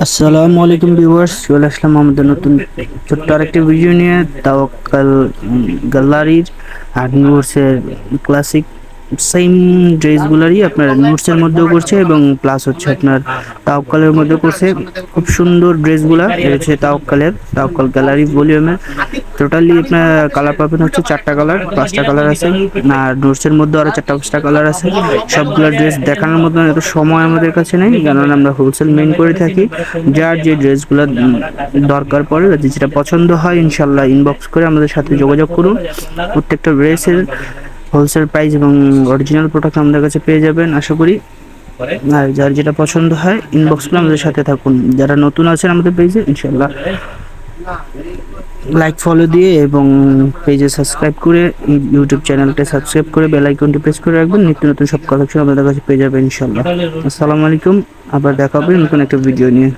আসসালামু আলাইকুম ভিউয়ার্স, চলে আসলাম আমাদের নতুন ছোট্ট আরেকটি ভিডিও নিয়ে। তাওয়াক্কাল গ্যালারির আর নুটসের ক্লাসিক সেম ড্রেসগুলারই আপনার নুটসের মধ্যেও করছে এবং প্লাস হচ্ছে আপনার তাওয়াক্কালের মধ্যেও করছে। খুব সুন্দর ড্রেসগুলা হচ্ছে তাওয়াক্কাল গ্যালারি ভলিউমের। টোটালি আপনার কালার পাবেন হচ্ছে 4টা কালার, 5টা কালার আছে। আর নুটসের মধ্যে আরো 4টা 5টা কালার আছে। সবগুলো ড্রেস দেখানোর মতো এত সময় আমাদের কাছে নেই, কারণ আমরা হোলসেল মেইন করে থাকি। যার যে ড্রেসগুলো দরকার পড়ে, যেটা পছন্দ হয় ইনশাল্লাহ ইনবক্স করে আমাদের সাথে যোগাযোগ করুন। প্রত্যেকটা ড্রেসের হোলসেল প্রাইস এবং অরিজিনাল প্রোডাক্ট আমাদের কাছে পেয়ে যাবেন আশা করি। আর যার যেটা পছন্দ হয় ইনবক্স করে আমাদের সাথে থাকুন। যারা নতুন আছেন আমাদের পেজে ইনশাল্লাহ লাইক ফলো দিয়ে এবং পেজে সাবস্ক্রাইব করে ইউটিউব চ্যানেলটা সাবস্ক্রাইব করে বেল আইকনটি প্রেস করে রাখবেন। নিত্য নতুন সব কালেকশন আমাদের কাছে পেয়ে যাবেন ইনশাল্লাহ। আসসালামু আলাইকুম, আবার দেখা হবে নতুন একটা ভিডিও নিয়ে।